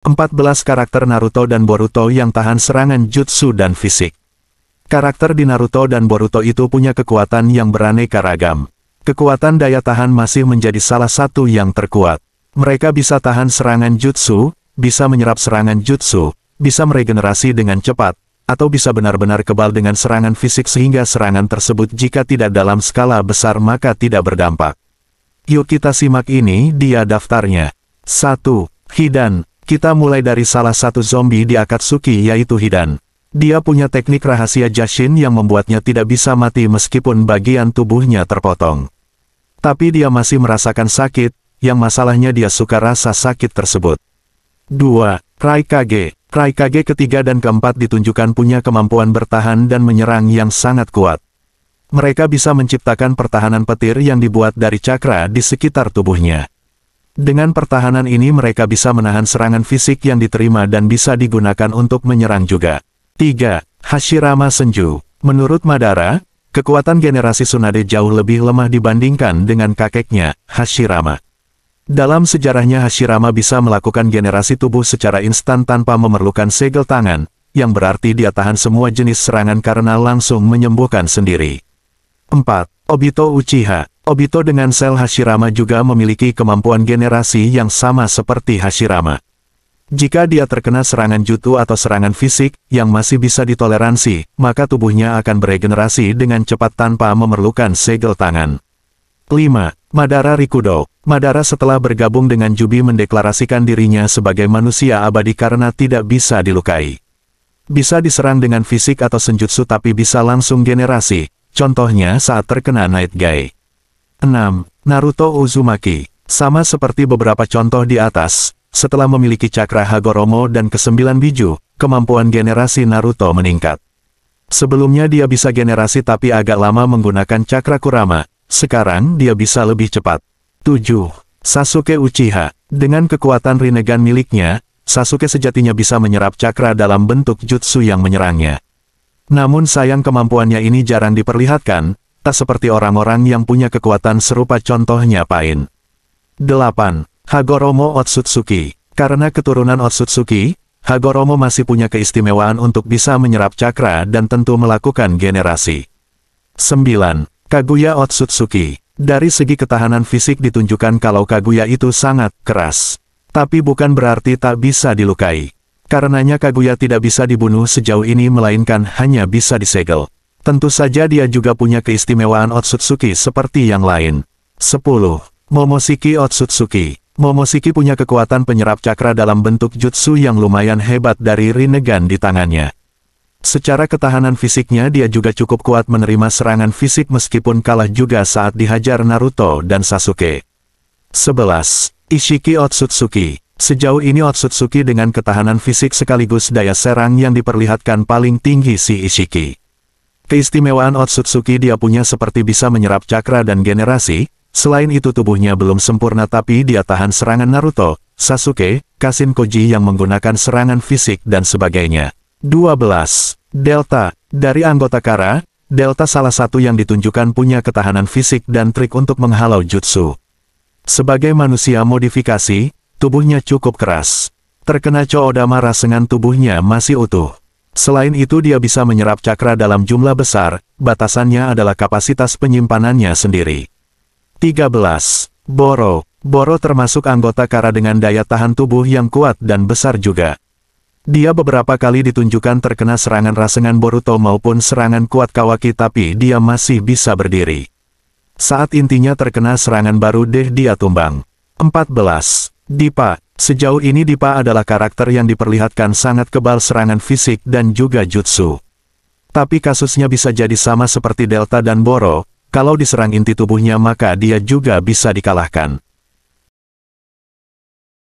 14 karakter Naruto dan Boruto yang tahan serangan jutsu dan fisik. Karakter di Naruto dan Boruto itu punya kekuatan yang beraneka ragam. Kekuatan daya tahan masih menjadi salah satu yang terkuat. Mereka bisa tahan serangan jutsu, bisa menyerap serangan jutsu, bisa meregenerasi dengan cepat, atau bisa benar-benar kebal dengan serangan fisik sehingga serangan tersebut jika tidak dalam skala besar maka tidak berdampak. Yuk kita simak ini dia daftarnya. 1. Hidan. Kita mulai dari salah satu zombie di Akatsuki yaitu Hidan. Dia punya teknik rahasia Jashin yang membuatnya tidak bisa mati meskipun bagian tubuhnya terpotong. Tapi dia masih merasakan sakit, yang masalahnya dia suka rasa sakit tersebut. 2. Raikage. Raikage ketiga dan keempat ditunjukkan punya kemampuan bertahan dan menyerang yang sangat kuat. Mereka bisa menciptakan pertahanan petir yang dibuat dari cakra di sekitar tubuhnya. Dengan pertahanan ini mereka bisa menahan serangan fisik yang diterima dan bisa digunakan untuk menyerang juga. 3. Hashirama Senju. Menurut Madara, kekuatan generasi Tsunade jauh lebih lemah dibandingkan dengan kakeknya, Hashirama. Dalam sejarahnya Hashirama bisa melakukan generasi tubuh secara instan tanpa memerlukan segel tangan, yang berarti dia tahan semua jenis serangan karena langsung menyembuhkan sendiri. 4. Obito Uchiha. Obito dengan sel Hashirama juga memiliki kemampuan generasi yang sama seperti Hashirama. Jika dia terkena serangan jutsu atau serangan fisik yang masih bisa ditoleransi, maka tubuhnya akan beregenerasi dengan cepat tanpa memerlukan segel tangan. 5. Madara Rikudo. Madara setelah bergabung dengan Jubi mendeklarasikan dirinya sebagai manusia abadi karena tidak bisa dilukai. Bisa diserang dengan fisik atau senjutsu tapi bisa langsung generasi, contohnya saat terkena Night Gai. 6. Naruto Uzumaki. Sama seperti beberapa contoh di atas, setelah memiliki cakra Hagoromo dan ke-9 biju, kemampuan generasi Naruto meningkat. Sebelumnya dia bisa generasi tapi agak lama menggunakan cakra Kurama, sekarang dia bisa lebih cepat. 7. Sasuke Uchiha. Dengan kekuatan Rinnegan miliknya, Sasuke sejatinya bisa menyerap cakra dalam bentuk jutsu yang menyerangnya. Namun sayang kemampuannya ini jarang diperlihatkan, tak seperti orang-orang yang punya kekuatan serupa contohnya Pain. 8. Hagoromo Otsutsuki. Karena keturunan Otsutsuki, Hagoromo masih punya keistimewaan untuk bisa menyerap cakra dan tentu melakukan generasi. 9. Kaguya Otsutsuki. Dari segi ketahanan fisik ditunjukkan kalau Kaguya itu sangat keras. Tapi bukan berarti tak bisa dilukai. Karenanya Kaguya tidak bisa dibunuh sejauh ini melainkan hanya bisa disegel. Tentu saja dia juga punya keistimewaan Otsutsuki seperti yang lain. 10. Momoshiki Otsutsuki. Momoshiki punya kekuatan penyerap cakra dalam bentuk jutsu yang lumayan hebat dari Rinnegan di tangannya. Secara ketahanan fisiknya dia juga cukup kuat menerima serangan fisik meskipun kalah juga saat dihajar Naruto dan Sasuke. 11. Ishiki Otsutsuki. Sejauh ini Otsutsuki dengan ketahanan fisik sekaligus daya serang yang diperlihatkan paling tinggi si Ishiki. Keistimewaan Otsutsuki dia punya seperti bisa menyerap cakra dan generasi, selain itu tubuhnya belum sempurna tapi dia tahan serangan Naruto, Sasuke, Kashin Koji yang menggunakan serangan fisik dan sebagainya. 12. Delta. Dari anggota Kara, Delta salah satu yang ditunjukkan punya ketahanan fisik dan trik untuk menghalau jutsu. Sebagai manusia modifikasi, tubuhnya cukup keras. Terkena Choodama rasengan tubuhnya masih utuh. Selain itu dia bisa menyerap cakra dalam jumlah besar, batasannya adalah kapasitas penyimpanannya sendiri. 13. Boro. Boro termasuk anggota Kara dengan daya tahan tubuh yang kuat dan besar juga. Dia beberapa kali ditunjukkan terkena serangan rasengan Boruto maupun serangan kuat Kawaki tapi dia masih bisa berdiri. Saat intinya terkena serangan baru dia tumbang. 14. Dippa. Sejauh ini Dippa adalah karakter yang diperlihatkan sangat kebal serangan fisik dan juga jutsu. Tapi kasusnya bisa jadi sama seperti Delta dan Boro, kalau diserang inti tubuhnya maka dia juga bisa dikalahkan.